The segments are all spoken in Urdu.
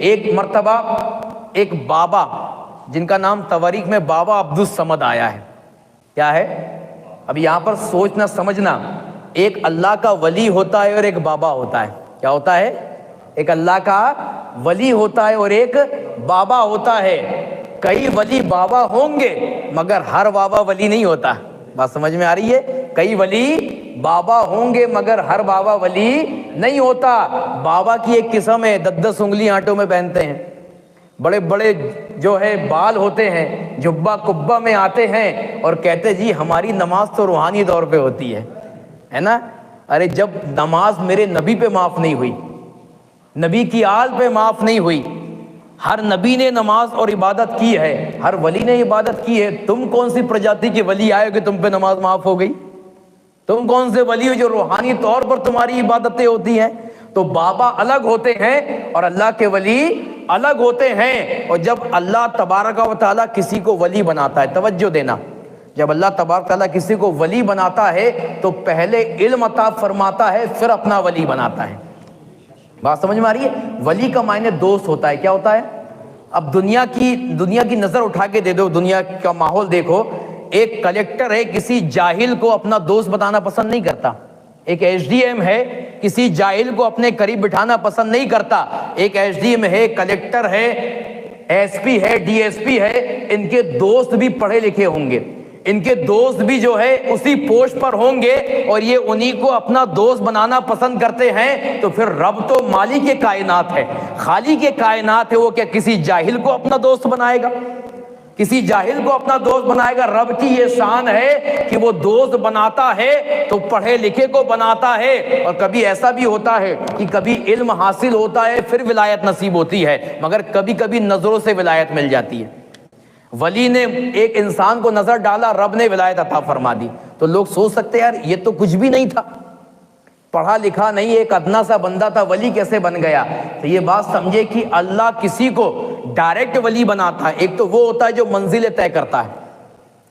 ایک مرتبہ ایک بابا جن کا نام تواریخ میں بابا عبدالصمد آیا ہے. کیا ہے؟ اب یہاں پر سوچنا سمجھنا، ایک اللہ کا ولی ہوتا ہے اور ایک بابا ہوتا ہے. کیا ہوتا ہے؟ ایک اللہ کا ولی ہوتا ہے اور ایک بابا ہوتا ہے. کئی ولی بابا ہوں گے مگر ہر بابا ولی نہیں ہوتا. بات سمجھ میں آ رہی ہے؟ کئی ولی بابا ہوں گے مگر ہر بابا ولی نہیں ہوتا. بابا کی ایک قسم ہے 10 انگلی آنٹوں میں پہنتے ہیں، بڑے بڑے جو ہے بال ہوتے ہیں، جبہ کبہ میں آتے ہیں اور کہتے جی ہماری نماز تو روحانی طور پہ ہوتی ہے نا. ارے جب نماز میرے نبی پہ معاف نہیں ہوئی، نبی کی آل پہ معاف نہیں ہوئی، ہر نبی نے نماز اور عبادت کی ہے، ہر ولی نے عبادت کی ہے، تم کون سی پرجاتی کے ولی آئے کہ تم پہ نماز معاف ہو گئی؟ تم کون سے ولی ہو جو روحانی طور پر تمہاری عبادتیں ہوتی ہیں؟ تو بابا الگ ہوتے ہیں اور اللہ کے ولی الگ ہوتے ہیں. اور جب اللہ تبارک و تعالیٰ کسی کو ولی بناتا ہے، توجہ دینا، جب اللہ تبارک تعالیٰ کسی کو ولی بناتا ہے تو پہلے علم عطا فرماتا ہے، پھر اپنا ولی بناتا ہے. بات سمجھ میں آ رہی ہے؟ ولی کا معنی دوست ہوتا ہے. کیا ہوتا ہے؟ اب دنیا کی نظر اٹھا کے دے دو، دنیا کا ماحول دیکھو. ایک کلیکٹر ہے کسی جاہل کو اپنا دوست بتانا پسند نہیں کرتا. ایک ایچ ڈی ایم ہے کسی جاہل کو اپنے قریب بٹھانا پسند نہیں کرتا. ایک ایچ ڈی ایم ہے، کلیکٹر ہے، ایس پی ہے، ڈی ایس پی ہے، ان کے دوست بھی پڑھے لکھے ہوں گے، ان کے دوست بھی جو ہے اسی پوسٹ پر ہوں گے اور یہ انہی کو اپنا دوست بنانا پسند کرتے ہیں. تو پھر رب تو مالک کائنات ہے، خالق کائنات ہے، وہ کیا کسی جاہل کو اپنا دوست بنائے گا؟ کسی جاہل کو اپنا دوست بنائے گا؟ رب کی یہ شان ہے کہ وہ دوست بناتا ہے تو پڑھے لکھے کو بناتا ہے. اور کبھی ایسا بھی ہوتا ہے کہ کبھی علم حاصل ہوتا ہے پھر ولایت نصیب ہوتی ہے، مگر کبھی کبھی نظروں سے ولایت مل جاتی ہے. ولی نے ایک انسان کو نظر ڈالا، رب نے ولایت عطا فرما دی. تو لوگ سوچ سکتے ہیں یار یہ تو کچھ بھی نہیں تھا، پڑھا لکھا نہیں، ایک ادنا سا بندہ تھا، ولی کیسے بن گیا؟ تو یہ بات سمجھے کہ اللہ کسی کو ڈائریکٹ ولی بناتا ہے. ایک تو وہ ہوتا ہے جو منزلیں طے کرتا ہے،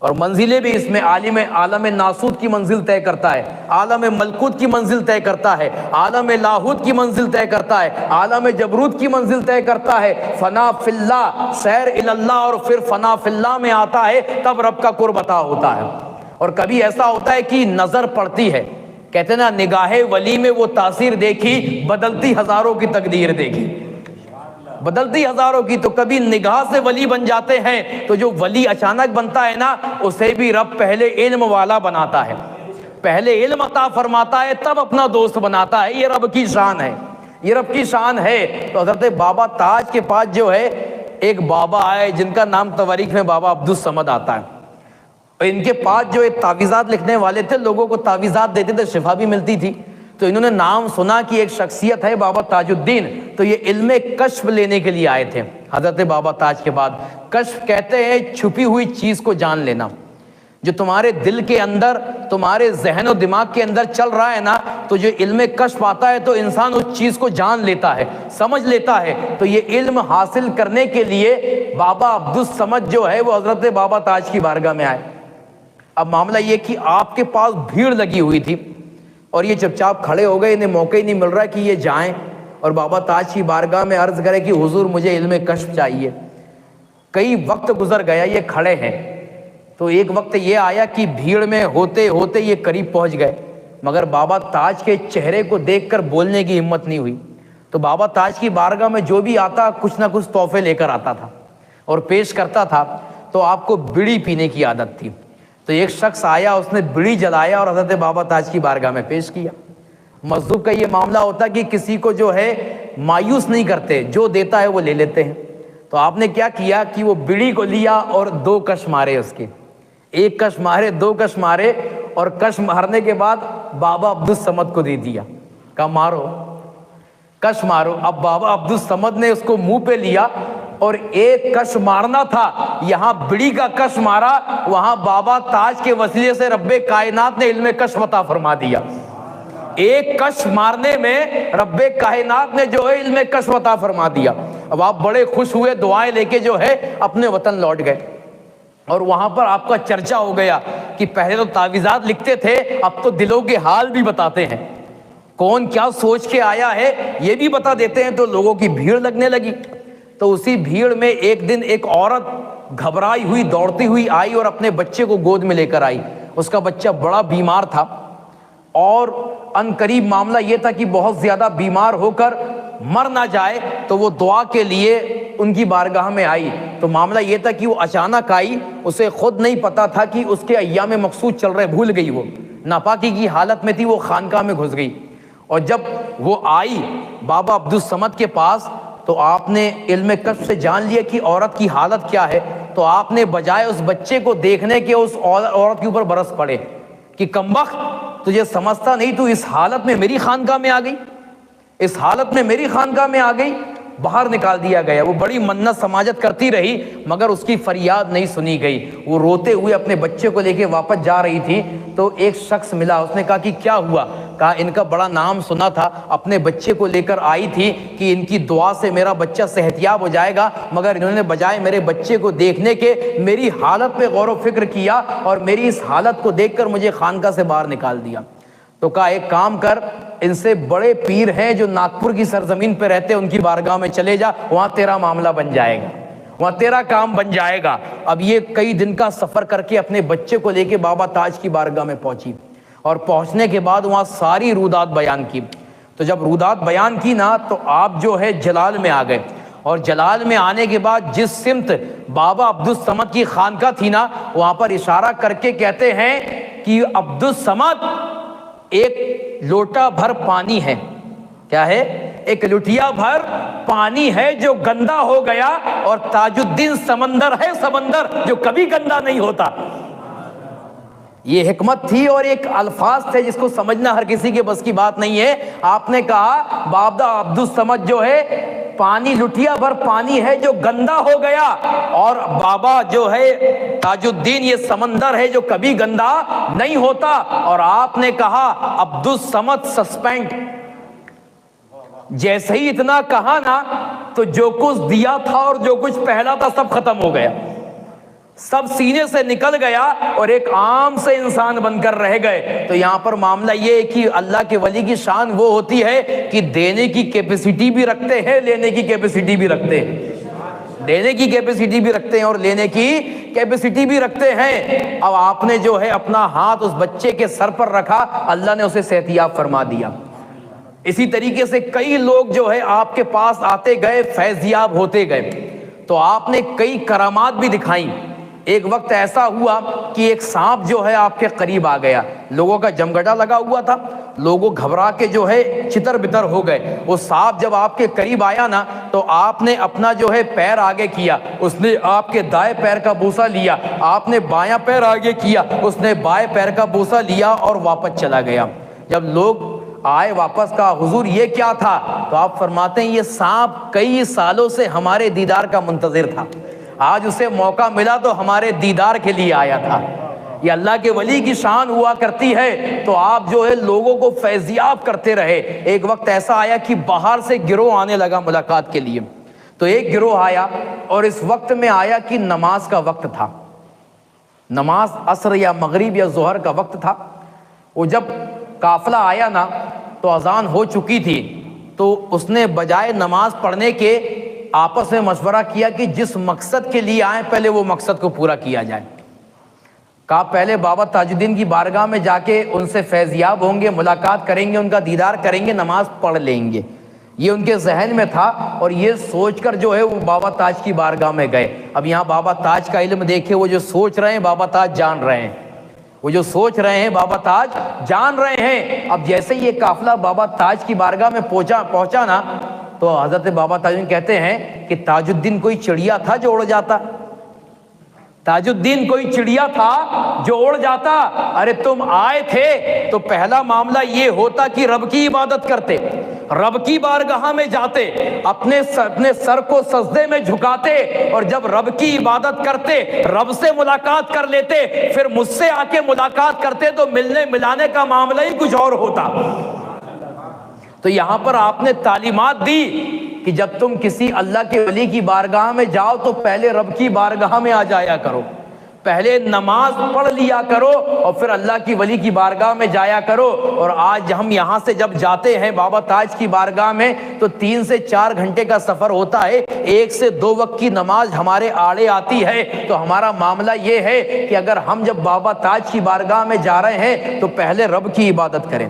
اور منزلیں بھی اس میں عالم ناسوت کی منزل طے کرتا ہے، عالم ملکوت کی منزل طے کرتا ہے، عالم لاہوت کی منزل طے کرتا ہے، عالم جبروت کی منزل طے کرتا ہے. فنا فی اللہ، سیر الی اللہ، اور پھر فنا فی اللہ میں آتا ہے تب رب کا قرب عطا ہوتا ہے. اور کبھی ایسا ہوتا ہے کہ نظر پڑتی ہے، کہتے نا نگاہ ولی میں وہ تاثیر دیکھی، بدلتی ہزاروں کی تقدیر دیکھی، بدلتی ہزاروں کی. تو کبھی نگاہ سے ولی بن جاتے ہیں. تو جو ولی اچانک بنتا ہے نا، اسے بھی رب پہلے علم والا بناتا ہے، پہلے علم عطا فرماتا ہے تب اپنا دوست بناتا ہے. یہ رب کی شان ہے، یہ رب کی شان ہے. تو حضرت بابا تاج کے پاس جو ہے ایک بابا آئے جن کا نام تواریخ میں بابا عبدالصمد آتا ہے. ان کے پاس جو ایک تعویذات لکھنے والے تھے، لوگوں کو تعویذات دیتے تھے، شفا بھی ملتی تھی. تو انہوں نے نام سنا کہ ایک شخصیت ہے بابا تاج الدین، تو یہ علم کشف لینے کے لیے آئے تھے حضرت بابا تاج کے بعد. کشف کہتے ہیں چھپی ہوئی چیز کو جان لینا، جو تمہارے دل کے اندر، تمہارے ذہن و دماغ کے اندر چل رہا ہے نا، تو جو علم کشف آتا ہے تو انسان اس چیز کو جان لیتا ہے، سمجھ لیتا ہے. تو یہ علم حاصل کرنے کے لیے بابا عبدالصمد جو ہے وہ حضرت بابا تاج کی بارگاہ میں آئے. اب معاملہ یہ کہ آپ کے پاس بھیڑ لگی ہوئی تھی اور یہ چپ چاپ کھڑے ہو گئے، انہیں موقع ہی نہیں مل رہا کہ یہ جائیں اور بابا تاج کی بارگاہ میں عرض کرے کہ حضور مجھے علم کشف چاہیے. کئی وقت گزر گیا، یہ کھڑے ہیں. تو ایک وقت یہ آیا کہ بھیڑ میں ہوتے ہوتے یہ قریب پہنچ گئے، مگر بابا تاج کے چہرے کو دیکھ کر بولنے کی ہمت نہیں ہوئی. تو بابا تاج کی بارگاہ میں جو بھی آتا کچھ نہ کچھ تحفے لے کر آتا تھا اور پیش کرتا تھا. تو آپ کو بیڑی پینے کی عادت تھی. تو ایک شخص آیا، اس نے بیڑی جلایا اور حضرت بابا تاج کی بارگاہ میں پیش کیا. مذہب کا یہ معاملہ ہوتا ہے کہ کسی کو جو ہے مایوس نہیں کرتے، جو دیتا ہے وہ لے لیتے ہیں. تو آپ نے کیا کیا کہ وہ بیڑی کو لیا اور 2 کش مارے اس کے، 1 کش مارے، 2 کش مارے، اور کش مارنے کے بعد بابا عبدالصمد کو دے دیا، کہا مارو، کش مارو. اب بابا عبدالصمد نے اس کو منہ پہ لیا اور 1 کش مارنا تھا، یہاں بڑی کا کش مارا، وہاں بابا تاج کے وسیلے سے رب کائنات نے علم کشف عطا فرما دیا. 1 کش مارنے میں رب کائنات نے جو ہے علم کشف عطا فرما دیا. اب آپ بڑے خوش ہوئے، دعائیں لے کے جو ہے اپنے وطن لوٹ گئے. اور وہاں پر آپ کا چرچا ہو گیا کہ پہلے تو تعویذات لکھتے تھے، اب تو دلوں کے حال بھی بتاتے ہیں، کون کیا سوچ کے آیا ہے یہ بھی بتا دیتے ہیں. تو لوگوں کی بھیڑ لگنے لگی. تو اسی بھیڑ میں ایک دن ایک عورت گھبرائی ہوئی دوڑتی ہوئی آئی اور اپنے بچے کو گود میں لے کر آئی. اس کا بچہ بڑا بیمار تھا اور ان قریب معاملہ یہ تھا کہ بہت زیادہ بیمار ہو کر مر نہ جائے, تو وہ دعا کے لیے ان کی بارگاہ میں آئی. تو معاملہ یہ تھا کہ وہ اچانک آئی, اسے خود نہیں پتا تھا کہ اس کے ایام مقصود چل رہے, بھول گئی, وہ ناپاکی کی حالت میں تھی, وہ خانقاہ میں گھس گئی. اور جب وہ آئی بابا عبدالصمد کے پاس تو آپ نے علم کشف سے جان لیا کہ عورت کی حالت کیا ہے. تو آپ نے بجائے اس بچے کو دیکھنے کے اس عورت کے اوپر برس پڑے کہ کمبخت, تجھے سمجھتا نہیں, تو اس حالت میں میری خانقاہ میں آ گئی, اس حالت میں میری خانقاہ میں آ گئی. باہر نکال دیا گیا. وہ بڑی منت سماجت کرتی رہی مگر اس کی فریاد نہیں سنی گئی. وہ روتے ہوئے اپنے بچے کو لے کے واپس جا رہی تھی تو ایک شخص ملا. اس نے کہا کہ کیا ہوا؟ کہا ان کا بڑا نام سنا تھا, اپنے بچے کو لے کر آئی تھی کہ ان کی دعا سے میرا بچہ صحتیاب ہو جائے گا, مگر انہوں نے بجائے میرے بچے کو دیکھنے کے میری حالت پہ غور و فکر کیا اور میری اس حالت کو دیکھ کر مجھے خانقاہ سے باہر نکال دیا. تو کہا ایک کام کر, ان سے بڑے پیر ہیں جو ناگپور کی سرزمین پہ رہتے, ان کی بارگاہ میں چلے جا, وہاں تیرا معاملہ بن جائے گا, وہاں تیرا کام بن جائے گا. اب یہ کئی دن کا سفر کر کے اپنے بچے کو لے کے بابا تاج کی بارگاہ میں پہنچی اور پہنچنے کے بعد وہاں ساری رودات بیان کی. تو جب رودات بیان کی نا تو آپ جو ہے جلال میں آ گئے, اور جلال میں آنے کے بعد جس سمت بابا عبدالصمد کی خانقاہ تھی نا, وہاں پر اشارہ کر کے کہتے ہیں کہ عبدالصمد ایک لوٹا بھر پانی ہے. کیا ہے؟ ایک لٹیا بھر پانی ہے جو گندا ہو گیا, اور تاج الدین سمندر ہے, سمندر جو کبھی گندا نہیں ہوتا. یہ حکمت تھی اور ایک الفاظ تھے جس کو سمجھنا ہر کسی کے بس کی بات نہیں ہے. آپ نے کہا بابا عبدالصمد جو ہے پانی, لٹیا بھر پانی ہے جو گندا ہو گیا, اور بابا جو ہے تاج الدین یہ سمندر ہے جو کبھی گندا نہیں ہوتا. اور آپ نے کہا عبدالصمد سسپینڈ. جیسے ہی اتنا کہا نا تو جو کچھ دیا تھا اور جو کچھ پہلا تھا سب ختم ہو گیا, سب سینے سے نکل گیا اور ایک عام سے انسان بن کر رہ گئے. تو یہاں پر معاملہ یہ ہے کہ اللہ کے ولی کی شان وہ ہوتی ہے کہ دینے کی کیپیسٹی بھی رکھتے ہیں, لینے کی کیپیسٹی بھی رکھتے ہیں, دینے کی کیپیسٹی بھی رکھتے ہیں اور لینے کی کیپیسٹی بھی رکھتے ہیں. اب آپ نے جو ہے اپنا ہاتھ اس بچے کے سر پر رکھا, اللہ نے اسے صحتیاب فرما دیا. اسی طریقے سے کئی لوگ جو ہے آپ کے پاس آتے گئے, فیضیاب ہوتے گئے. تو آپ نے کئی کرامات بھی دکھائیں. ایک وقت ایسا ہوا کہ ایک سانپ جو ہے آپ کے قریب آ گیا, لوگوں کا جمگٹا لگا ہوا تھا, لوگوں گھبرا کے جو ہے چتر بتر ہو گئے. وہ سانپ جب آپ کے قریب آیا نا تو آپ نے اپنا جو ہے پیر آگے کیا, اس نے آپ کے دائیں پیر کا بوسہ لیا, آپ نے بایاں پیر آگے کیا, اس نے بائیں پیر کا بوسہ لیا اور واپس چلا گیا. جب لوگ آئے واپس, کہا حضور یہ کیا تھا؟ تو آپ فرماتے ہیں یہ سانپ کئی سالوں سے ہمارے دیدار کا منتظر تھا, آج اسے موقع ملا تو ہمارے دیدار کے لیے آیا تھا. یہ اللہ کے ولی کی شان ہوا کرتی ہے. تو آپ جو ہے لوگوں کو فیضیاب کرتے رہے. ایک وقت ایسا آیا کہ باہر سے گروہ آنے لگا ملاقات کے لیے. تو ایک گروہ آیا اور اس وقت میں آیا کہ نماز کا وقت تھا, نماز عصر یا مغرب یا ظہر کا وقت تھا. وہ جب قافلہ آیا نا تو اذان ہو چکی تھی, تو اس نے بجائے نماز پڑھنے کے آپس میں مشورہ کیا کہ جس مقصد کے لیے آئیں پہلے وہ مقصد کو پورا کیا جائے. کہا پہلے بابا تاج الدین کی بارگاہ میں جا کے ان سے فیضیاب ہوں گے, ملاقات کریں گے, ان کا دیدار کریں گے, نماز پڑھ لیں گے. یہ ان کے ذہن میں تھا اور یہ سوچ کر جو ہے وہ بابا تاج کی بارگاہ میں گئے. اب یہاں بابا تاج کا علم دیکھے, وہ جو سوچ رہے ہیں بابا تاج جان رہے ہیں, وہ جو سوچ رہے ہیں بابا تاج جان رہے ہیں. اب جیسے یہ قافلہ بابا تاج کی بارگاہ میں پہنچا نا تو حضرت بابا تاج کہتے ہیں کہ تاج الدین کوئی چڑیا تھا جو اڑ جاتا, تاج الدین کوئی چڑیا تھا جو اڑ جاتا. ارے تم آئے تھے تو پہلا معاملہ یہ ہوتا کہ رب کی عبادت کرتے, رب کی بارگاہ میں جاتے, اپنے سر کو سجدے میں جھکاتے, اور جب رب کی عبادت کرتے رب سے ملاقات کر لیتے, پھر مجھ سے آ کے ملاقات کرتے تو ملنے ملانے کا معاملہ ہی کچھ اور ہوتا. تو یہاں پر آپ نے تعلیمات دی کہ جب تم کسی اللہ کے ولی کی بارگاہ میں جاؤ تو پہلے رب کی بارگاہ میں آ جایا کرو, پہلے نماز پڑھ لیا کرو اور پھر اللہ کی ولی کی بارگاہ میں جایا کرو۔ اور آج ہم یہاں سے جب جاتے ہیں بابا تاج کی بارگاہ میں تو 3 سے 4 گھنٹے کا سفر ہوتا ہے، 1 سے 2 وقت کی نماز ہمارے آڑے آتی ہے۔ تو ہمارا معاملہ یہ ہے کہ اگر ہم جب بابا تاج کی بارگاہ میں جا رہے ہیں تو پہلے رب کی عبادت کریں،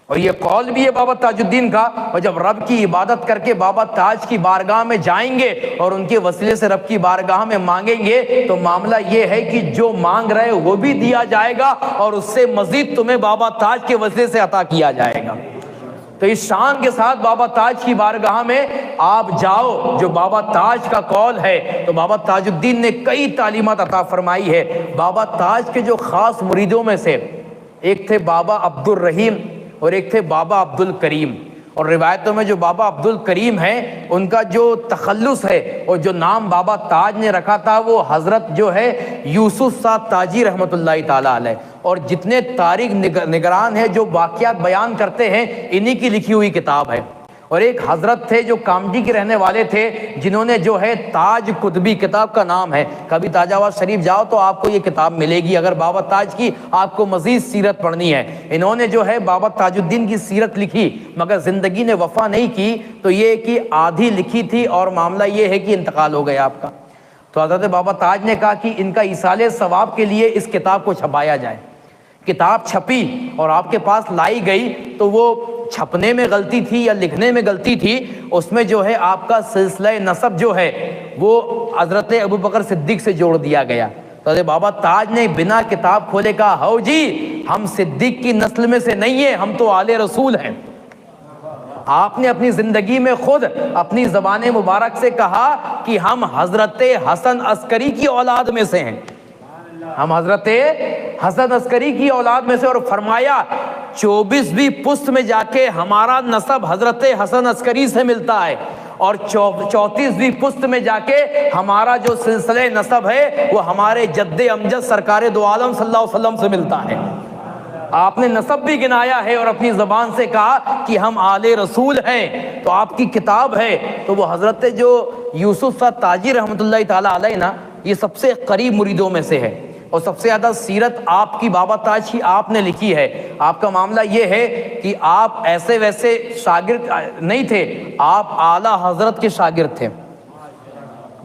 اور یہ قول بھی ہے بابا تاج الدین کا، اور جب رب کی عبادت کر کے بابا تاج کی بارگاہ میں جائیں گے اور ان کے وسیلے سے رب کی بارگاہ میں مانگیں گے تو معاملہ یہ ہے کہ جو مانگ رہے وہ بھی دیا جائے گا اور اس سے مزید تمہیں بابا تاج کے وسیلے سے عطا کیا جائے گا۔ تو اس شان کے ساتھ بابا تاج کی بارگاہ میں آپ جاؤ، جو بابا تاج کا قول ہے۔ تو بابا تاج الدین نے کئی تعلیمات عطا فرمائی ہے۔ بابا تاج کے جو خاص مریدوں میں سے ایک تھے بابا عبد الرحیم اور ایک تھے بابا عبد الکریم، اور روایتوں میں جو بابا عبد الکریم ہیں ان کا جو تخلص ہے اور جو نام بابا تاج نے رکھا تھا وہ حضرت جو ہے یوسف صاحب تاجی رحمۃ اللہ تعالیٰ علیہ، اور جتنے تاریخ نگران ہیں جو واقعات بیان کرتے ہیں انہی کی لکھی ہوئی کتاب ہے۔ اور ایک حضرت تھے جو کامڈی کے رہنے والے تھے جنہوں نے جو ہے تاج قطبی کتاب کا نام ہے، کبھی تاج آباد شریف جاؤ تو آپ کو یہ کتاب ملے گی اگر بابا تاج کی آپ کو مزید سیرت پڑھنی ہے۔ انہوں نے جو ہے بابا تاج الدین کی سیرت لکھی مگر زندگی نے وفا نہیں کی، تو یہ کہ آدھی لکھی تھی اور معاملہ یہ ہے کہ انتقال ہو گیا آپ کا۔ تو حضرت بابا تاج نے کہا کہ ان کا ایصال ثواب کے لیے اس کتاب کو چھپایا جائے۔ کتاب چھپی اور آپ کے پاس لائی گئی تو وہ چھپنے میں غلطی تھی یا لکھنے میں غلطی تھی، اس میں جو ہے آپ کا سلسلہ نسب جو ہے وہ حضرت ابوبکر صدیق سے جوڑ دیا گیا۔ تو حضرت بابا تاج نے بنا کتاب کھولے کہا، ہو جی ہم صدیق کی نسل میں سے نہیں ہیں، ہم تو آل رسول ہیں۔ آپ نے اپنی زندگی میں خود اپنی زبان مبارک سے کہا کہ ہم حضرت حسن عسکری کی اولاد میں سے ہیں، ہم حضرت حسن عسکری کی اولاد میں سے، اور فرمایا 24ویں پشت میں جا کے ہمارا نسب حضرت حسن عسکری سے ملتا ہے، اور 34ویں پشت میں جا کے ہمارا جو سلسلہ نسب ہے وہ ہمارے جد امجد سرکار دو عالم صلی اللہ علیہ وسلم سے ملتا ہے۔ آپ نے نسب بھی گنایا ہے اور اپنی زبان سے کہا کہ ہم آل رسول ہیں۔ تو آپ کی کتاب ہے تو وہ حضرت جو یوسف صاحب تاجی رحمۃ اللہ تعالیٰ علیہ نا، یہ سب سے قریب مریدوں میں سے ہے، اور سب سے زیادہ سیرت آپ کی بابا تاج کی آپ نے لکھی ہے۔ آپ کا معاملہ یہ ہے کہ آپ ایسے ویسے شاگرد نہیں تھے، آپ اعلیٰ حضرت کے شاگرد تھے۔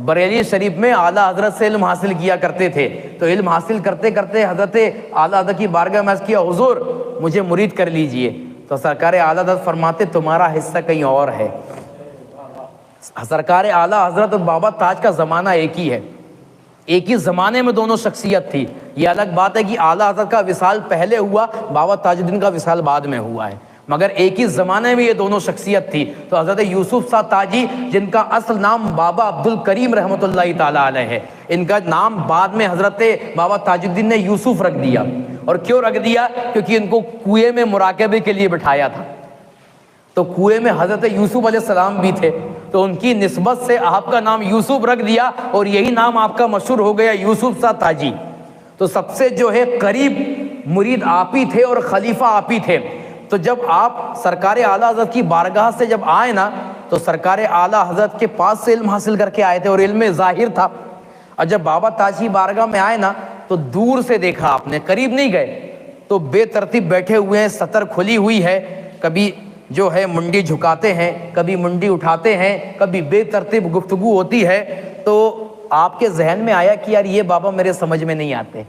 بریلی شریف میں اعلیٰ حضرت سے علم حاصل کیا کرتے تھے، تو علم حاصل کرتے کرتے حضرت اعلیٰ حضرت کی بارگاہ میں عرض کیا، حضور مجھے مرید کر لیجئے۔ تو سرکار اعلیٰ حضرت فرماتے تمہارا حصہ کہیں اور ہے۔ سرکار اعلیٰ حضرت اور بابا تاج کا زمانہ ایک ہی ہے، ایک ہی زمانے میں دونوں شخصیت تھی۔ یہ الگ بات ہے کہ اعلیٰ حضرت کا وصال پہلے ہوا، بابا تاج الدین کا وصال بعد میں ہوا ہے، مگر ایک ہی زمانے میں یہ دونوں شخصیت تھی۔ تو حضرت یوسف صاحب تاجی جن کا اصل نام بابا عبد الکریم رحمۃ اللہ تعالیٰ علیہ ہے، ان کا نام بعد میں حضرت بابا تاج الدین نے یوسف رکھ دیا۔ اور کیوں رکھ دیا؟ کیونکہ ان کو کنویں میں مراقبے کے لیے بٹھایا تھا، تو کنویں میں حضرت یوسف علیہ السلام بھی تھے، تو ان کی نسبت سے آپ کا نام یوسف رکھ دیا اور یہی نام آپ کا مشہور ہو گیا یوسف صاحب تاجی۔ تو سب سے جو ہے قریب مرید آپ ہی تھے اور خلیفہ آپ ہی تھے۔ تو جب آپ سرکار اعلیٰ حضرت کی بارگاہ سے جب آئے نا تو سرکار اعلیٰ حضرت کے پاس سے علم حاصل کر کے آئے تھے اور علم ظاہر تھا، اور جب بابا تاج کی بارگاہ میں آئے نا تو دور سے دیکھا آپ نے، قریب نہیں گئے، تو بے ترتیب بیٹھے ہوئے ہیں، سطر کھلی ہوئی ہے، کبھی جو ہے منڈی جھکاتے ہیں، کبھی منڈی اٹھاتے ہیں، کبھی بے ترتیب گفتگو ہوتی ہے۔ تو آپ کے ذہن میں آیا کہ یار یہ بابا میرے سمجھ میں نہیں آتے۔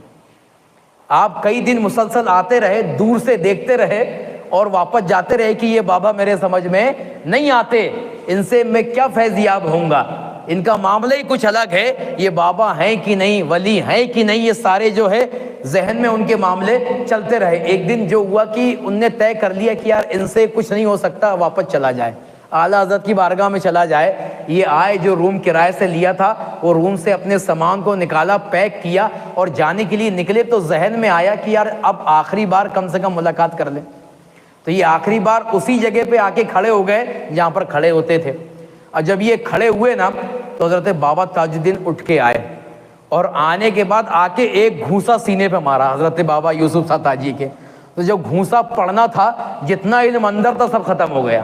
آپ کئی دن مسلسل آتے رہے، دور سے دیکھتے رہے اور واپس جاتے رہے کہ یہ بابا میرے سمجھ میں نہیں آتے، ان سے میں کیا فیض یاب ہوں گا، ان کا معاملہ ہی کچھ الگ ہے، یہ بابا ہیں کہ نہیں، ولی ہیں کہ نہیں، یہ سارے جو ہے ذہن میں ان کے معاملے چلتے رہے۔ ایک دن جو ہوا کہ ان نے طے کر لیا کہ یار ان سے کچھ نہیں ہو سکتا، واپس چلا جائے، اعلیٰ حضرت کی بارگاہ میں چلا جائے۔ یہ آئے، جو روم کرائے سے لیا تھا وہ روم سے اپنے سامان کو نکالا، پیک کیا اور جانے کے لیے نکلے، تو ذہن میں آیا کہ یار اب آخری بار کم سے کم ملاقات کر لیں۔ تو یہ آخری بار اسی جگہ پہ آ کے کھڑے ہو گئے جہاں پر کھڑے ہوتے تھے، اور جب یہ کھڑے ہوئے نا تو حضرت بابا تاج الدین اٹھ کے آئے، اور آنے کے بعد آ کے ایک گھونسا سینے پہ مارا حضرت بابا یوسف صاحب تاجی کے۔ تو جب گھونسا پڑنا تھا، جتنا علم اندر تھا سب ختم ہو گیا،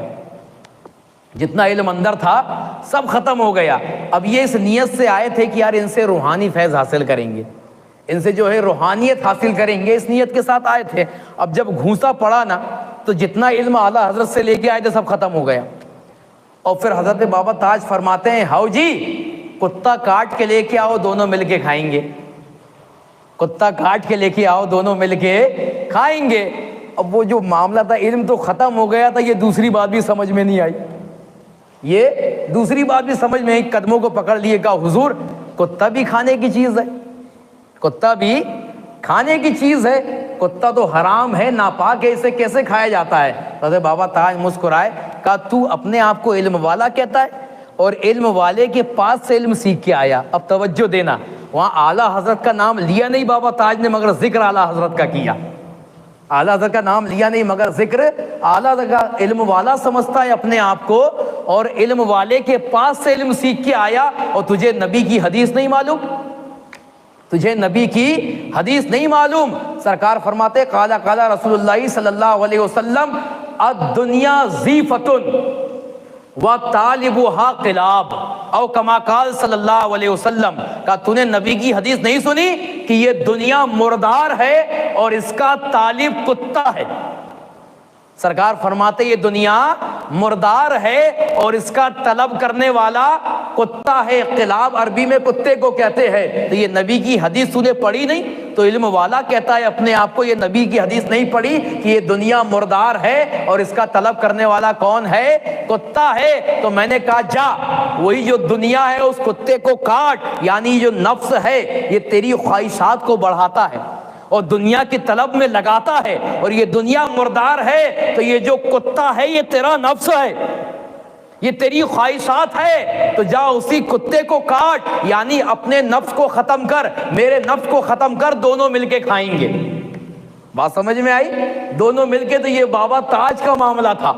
جتنا علم اندر تھا سب ختم ہو گیا۔ اب یہ اس نیت سے آئے تھے کہ یار ان سے روحانی فیض حاصل کریں گے، ان سے جو ہے روحانیت حاصل کریں گے، اس نیت کے ساتھ آئے تھے۔ اب جب گھونسا پڑا نا تو جتنا علم اعلیٰ حضرت سے لے کے آئے تھے سب ختم ہو گیا۔ اور پھر حضرت بابا تاج فرماتے ہیں ہاؤ جی کتا کاٹ کے لے کے آؤ، دونوں مل کے کھائیں گے، کتا کاٹ کے لے کے آؤ، دونوں مل کے کھائیں گے۔ اب وہ جو معاملہ تھا علم تو ختم ہو گیا تھا، یہ دوسری بات بھی سمجھ میں نہیں آئی، یہ دوسری بات بھی سمجھ میں آئی، قدموں کو پکڑ لیے، کہا حضور کتا بھی کھانے کی چیز ہے، کتا بھی کھانے کی چیز ہے، کتا تو حرام ہے، ناپاک ہے، اسے کیسے کھایا جاتا ہے؟ حضرت بابا تاج مسکرائے، کہا تو اپنے آپ کو علم والا کہتا ہے اور علم والے کے پاس سے علم سیکھ کے آیا۔ اب توجہ دینا، وہاں اعلیٰ حضرت کا نام لیا نہیں بابا تاج نے، مگر ذکر اعلیٰ حضرت کا کیا۔ اعلیٰ حضرت کا نام لیا نہیں مگر ذکر اعلیٰ حضرت کا۔ علم والا سمجھتا ہے اپنے آپ کو، اور علم والے کے پاس سے علم سیکھ کے آیا، اور تجھے نبی کی حدیث نہیں معلوم، تجھے نبی کی حدیث نہیں معلوم۔ سرکار فرماتے قال قال رسول اللہ صلی اللہ علیہ وسلم الدنیا زیفتن وطالبها کلاب، او کما قال صلی اللہ علیہ وسلم، کہا تو نے نبی کی حدیث نہیں سنی کہ یہ دنیا مردار ہے اور اس کا طالب کتا ہے؟ سرکار فرماتے یہ دنیا مردار ہے اور اس کا طلب کرنے والا کتا ہے۔ قلاب عربی میں کتے کو کہتے ہیں۔ تو یہ نبی کی حدیث تو نے پڑھی نہیں؟ تو علم والا کہتا ہے اپنے آپ کو یہ نبی کی حدیث نہیں پڑھی کہ یہ دنیا مردار ہے اور اس کا طلب کرنے والا کون ہے؟ کتا ہے۔ تو میں نے کہا جا وہی جو دنیا ہے اس کتے کو کاٹ، یعنی جو نفس ہے یہ تیری خواہشات کو بڑھاتا ہے اور دنیا کی طلب میں لگاتا ہے، اور یہ دنیا مردار ہے تو یہ جو کتا ہے یہ تیرا نفس ہے، یہ تیری خواہشات ہے، تو جا اسی کتے کو کاٹ، یعنی اپنے نفس کو ختم کر، میرے نفس کو ختم کر، دونوں مل کے کھائیں گے۔ بات سمجھ میں آئی؟ دونوں مل کے۔ تو یہ بابا تاج کا معاملہ تھا،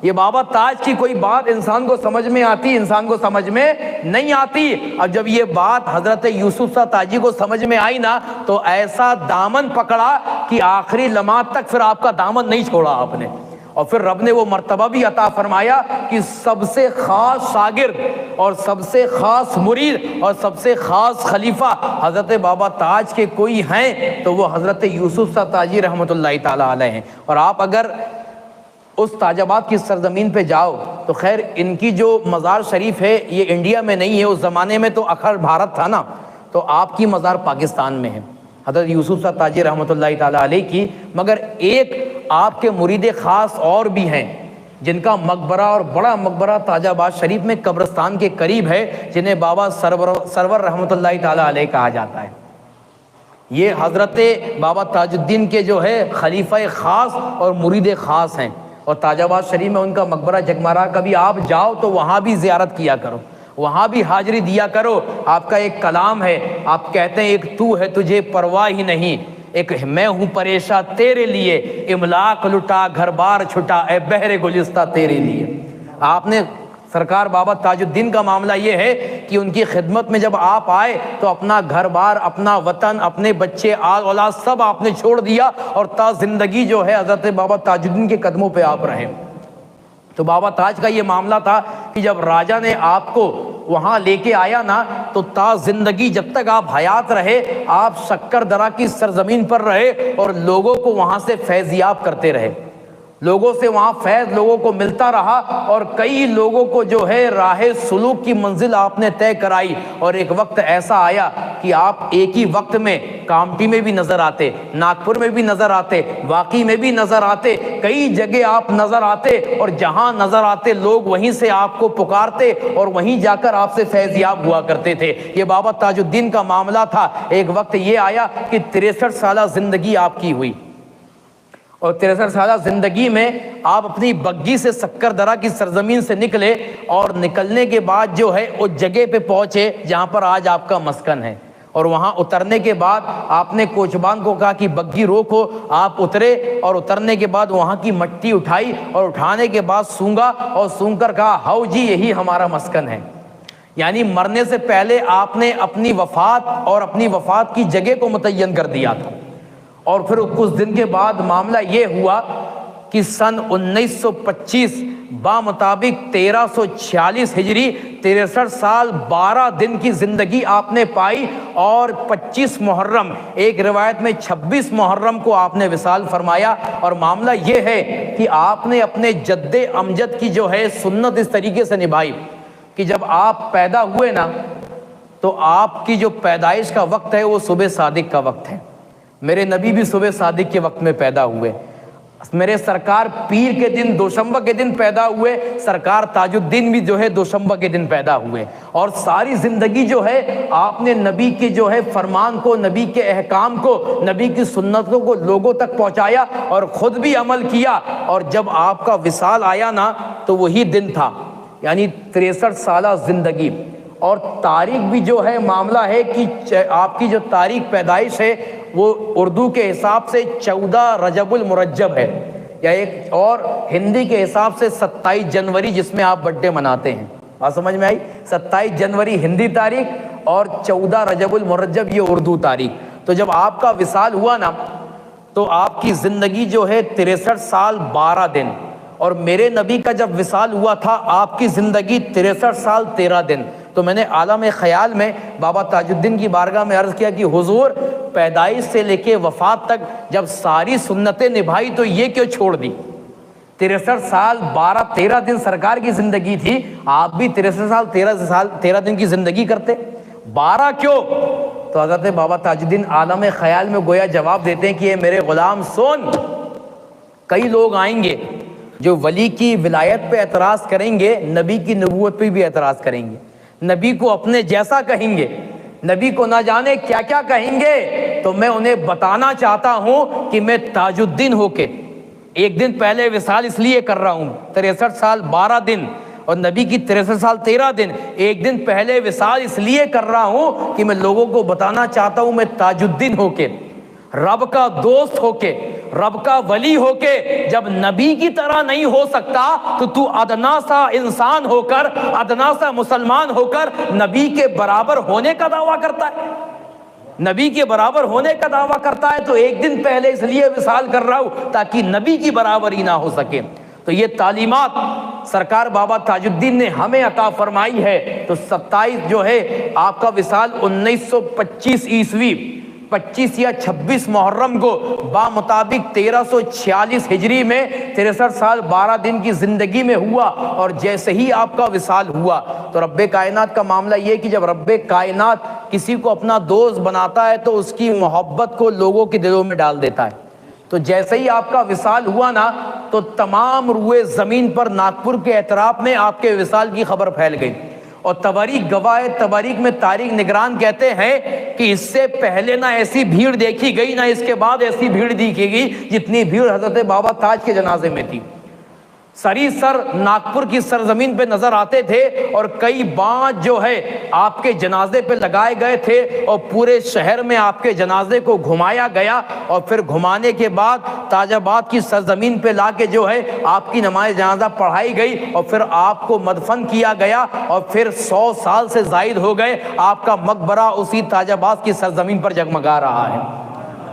یہ بابا تاج کی کوئی بات انسان کو سمجھ میں آتی، انسان کو سمجھ میں نہیں آتی۔ اب جب یہ بات حضرت یوسف شاہ تاجی کو سمجھ میں آئی نا تو ایسا دامن پکڑا کہ آخری لمحات تک پھر آپ کا دامن نہیں چھوڑا آپ نے، اور پھر رب نے وہ مرتبہ بھی عطا فرمایا کہ سب سے خاص شاگرد اور سب سے خاص مرید اور سب سے خاص خلیفہ حضرت بابا تاج کے کوئی ہیں تو وہ حضرت یوسف شاہ تاجی رحمۃ اللہ تعالیٰ علیہ ہیں۔ اور آپ اگر اس تاج آباد کی سرزمین پہ جاؤ تو خیر ان کی جو مزار شریف ہے یہ انڈیا میں نہیں ہے، اس زمانے میں تو اکھڑ بھارت تھا نا، تو آپ کی مزار پاکستان میں ہے حضرت یوسف شاہ تاجی رحمۃ اللہ تعالیٰ علیہ کی۔ مگر ایک آپ کے مرید خاص اور بھی ہیں جن کا مقبرہ اور بڑا مقبرہ تاج آباد شریف میں قبرستان کے قریب ہے، جنہیں بابا سرور رحمۃ اللہ تعالیٰ علیہ کہا جاتا ہے۔ یہ حضرت بابا تاج الدین کے جو ہے خلیفہ خاص اور مرید خاص ہیں، اور تاج آباد شریف میں ان کا مقبرہ جگمارا، کبھی آپ جاؤ تو وہاں بھی زیارت کیا کرو، وہاں بھی حاضری دیا کرو۔ آپ کا ایک کلام ہے، آپ کہتے ہیں ایک تو ہے تجھے پرواہ ہی نہیں، ایک میں ہوں پریشاں تیرے لیے، املاک لٹا گھر بار چھٹا اے بہر گلستہ تیرے لیے۔ آپ نے سرکار بابا تاج الدین کا معاملہ یہ ہے کہ ان کی خدمت میں جب آپ آئے تو اپنا گھر بار، اپنا وطن، اپنے بچے، آل اولاد سب آپ نے چھوڑ دیا، اور تا زندگی جو ہے حضرت بابا تاج الدین کے قدموں پہ آپ رہے۔ تو بابا تاج کا یہ معاملہ تھا کہ جب راجا نے آپ کو وہاں لے کے آیا نا تو تا زندگی جب تک آپ حیات رہے آپ شکر درہ کی سرزمین پر رہے اور لوگوں کو وہاں سے فیضیاب کرتے رہے، لوگوں سے وہاں فیض لوگوں کو ملتا رہا، اور کئی لوگوں کو جو ہے راہ سلوک کی منزل آپ نے طے کرائی۔ اور ایک وقت ایسا آیا کہ آپ ایک ہی وقت میں کامٹی میں بھی نظر آتے، ناگپور میں بھی نظر آتے، واقعی میں بھی نظر آتے، کئی جگہ آپ نظر آتے، اور جہاں نظر آتے لوگ وہیں سے آپ کو پکارتے اور وہیں جا کر آپ سے فیضیاب ہوا کرتے تھے۔ یہ بابا تاج الدین کا معاملہ تھا۔ ایک وقت یہ آیا کہ 63 سالہ زندگی آپ کی ہوئی، اور 63 سالہ زندگی میں آپ اپنی بگھی سے شکر درہ کی سرزمین سے نکلے، اور نکلنے کے بعد جو ہے اس جگہ پہ پہنچے جہاں پر آج آپ کا مسکن ہے، اور وہاں اترنے کے بعد آپ نے کوچبان کو کہا کہ بگھی روکو، آپ اترے، اور اترنے کے بعد وہاں کی مٹی اٹھائی، اور اٹھانے کے بعد سونگا، اور سونگ کر کہا ہاؤ جی یہی ہمارا مسکن ہے۔ یعنی مرنے سے پہلے آپ نے اپنی وفات اور اپنی وفات کی جگہ کو متعین کر دیا تھا۔ اور پھر کچھ دن کے بعد معاملہ یہ ہوا کہ سن 1925 بامطابق 1346 ہجری 63 سال 12 دن کی زندگی آپ نے پائی، اور 25 محرم، ایک روایت میں 26 محرم کو آپ نے وصال فرمایا۔ اور معاملہ یہ ہے کہ آپ نے اپنے جد امجد کی جو ہے سنت اس طریقے سے نبھائی کہ جب آپ پیدا ہوئے نا تو آپ کی جو پیدائش کا وقت ہے وہ صبح صادق کا وقت ہے۔ میرے نبی بھی صبح صادق کے وقت میں پیدا ہوئے، میرے سرکار پیر کے دن دوشنبہ کے دن پیدا ہوئے، سرکار تاج الدین بھی جو ہے دوشنبہ کے دن پیدا ہوئے، اور ساری زندگی جو ہے آپ نے نبی کے جو ہے فرمان کو، نبی کے احکام کو، نبی کی سنتوں کو لوگوں تک پہنچایا اور خود بھی عمل کیا۔ اور جب آپ کا وصال آیا نا تو وہی دن تھا، یعنی 63 سالہ زندگی۔ اور تاریخ بھی جو ہے معاملہ ہے کہ آپ کی جو تاریخ پیدائش ہے وہ اردو کے حساب سے 14 رجب المرجب ہے، یا ایک اور ہندی کے حساب سے 27 جنوری، جس میں آپ برتھ ڈے مناتے ہیں۔ بات سمجھ میں آئی؟ 27 جنوری ہندی تاریخ اور 14 رجب المرجب یہ اردو تاریخ۔ تو جب آپ کا وصال ہوا نا تو آپ کی زندگی جو ہے 63 سال 12 دن، اور میرے نبی کا جب وصال ہوا تھا آپ کی زندگی 63 سال 13 دن۔ تو میں نے عالم خیال میں بابا تاج الدین کی بارگاہ میں عرض کیا کہ حضور، پیدائش سے لے کے وفات تک جب ساری سنتیں نبھائی تو یہ کیوں چھوڑ دی؟ 63 سال 13 دن سرکار کی زندگی تھی، آپ بھی 63 سال 13 دن کی زندگی کرتے، 12 کیوں؟ تو حضرت بابا تاج الدین عالم خیال میں گویا جواب دیتے ہیں کہ اے میرے غلام سن، کئی لوگ آئیں گے جو ولی کی ولایت پہ اعتراض کریں گے، نبی کی نبوت پہ بھی اعتراض کریں گے، نبی کو اپنے جیسا کہیں گے، نبی کو نہ جانے کیا کیا کہیں گے۔ تو میں انہیں بتانا چاہتا ہوں کہ میں تاج الدین ہو کے ایک دن پہلے وصال اس لیے کر رہا ہوں، 63 سال 12 دن، اور نبی کی 63 سال 13 دن، ایک دن پہلے وصال اس لیے کر رہا ہوں کہ میں لوگوں کو بتانا چاہتا ہوں میں تاج الدین ہو کے، رب کا دوست ہو کے، رب کا ولی ہو کے جب نبی کی طرح نہیں ہو سکتا تو ادنا سا انسان ہو کر، ادنا سا مسلمان ہو کر نبی کے برابر ہونے کا دعویٰ کرتا ہے، نبی کے برابر ہونے کا دعویٰ کرتا ہے۔ تو ایک دن پہلے اس لیے وصال کر رہا ہوں تاکہ نبی کی برابری نہ ہو سکے۔ تو یہ تعلیمات سرکار بابا تاج الدین نے ہمیں عطا فرمائی ہے۔ تو 27 جو ہے آپ کا وصال 1925 عیسوی 25 یا 26 محرم کو بامطابق 1346 ہجری میں 63 سال 12 دن کی زندگی میں ہوا، اور جیسے ہی آپ کا وصال ہوا تو رب کائنات کا معاملہ یہ کہ جب رب کائنات کسی کو اپنا دوست بناتا ہے تو اس کی محبت کو لوگوں کے دلوں میں ڈال دیتا ہے۔ تو جیسے ہی آپ کا وصال ہوا نا تو تمام روئے زمین پر ناگپور کے اعتراف میں آپ کے وصال کی خبر پھیل گئی، اور تواریخ گواہ ہے، تواریخ میں تاریخ نگران کہتے ہیں کہ اس سے پہلے نہ ایسی بھیڑ دیکھی گئی، نہ اس کے بعد ایسی بھیڑ دیکھی گئی جتنی بھیڑ حضرت بابا تاج کے جنازے میں تھی۔ سری سر ناگپور کی سرزمین پہ نظر آتے تھے، اور کئی بانج جو ہے آپ کے جنازے پہ لگائے گئے تھے، اور پورے شہر میں آپ کے جنازے کو گھمایا گیا، اور پھر گھمانے کے بعد تاج آباد کی سرزمین پہ لا کے جو ہے آپ کی نماز جنازہ پڑھائی گئی، اور پھر آپ کو مدفن کیا گیا، اور پھر 100 سال سے زائد ہو گئے آپ کا مقبرہ اسی تاج آباد کی سرزمین پر جگمگا رہا ہے،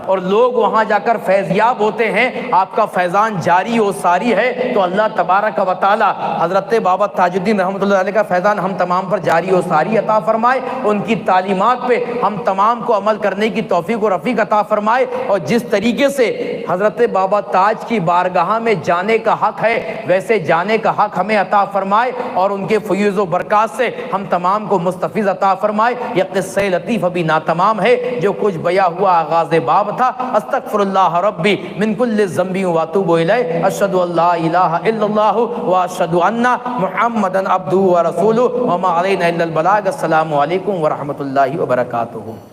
اور لوگ وہاں جا کر فیض یاب ہوتے ہیں، آپ کا فیضان جاری و ساری ہے۔ تو اللہ تبارک و تعالی حضرت بابا تاج الدین رحمۃ اللہ علیہ کا فیضان ہم تمام پر جاری و ساری عطا فرمائے، ان کی تعلیمات پہ ہم تمام کو عمل کرنے کی توفیق و رفیق عطا فرمائے، اور جس طریقے سے حضرت بابا تاج کی بارگاہ میں جانے کا حق ہے ویسے جانے کا حق ہمیں عطا فرمائے، اور ان کے فیوز و برکات سے ہم تمام کو مستفیض عطا فرمائے۔ یہ قصہ لطیف ابھی ناتمام ہے، جو کچھ بیاں ہوا آغاز باب تھا۔ استغفر اللہ ربی من کل ذنب واتوب الیہ، اشہد ان لا الہ الا اللہ واشہد ان محمدا عبدہ ورسولہ وما علینا الا البلاغ۔ السلام علیکم ورحمۃ اللہ وبرکاتہ۔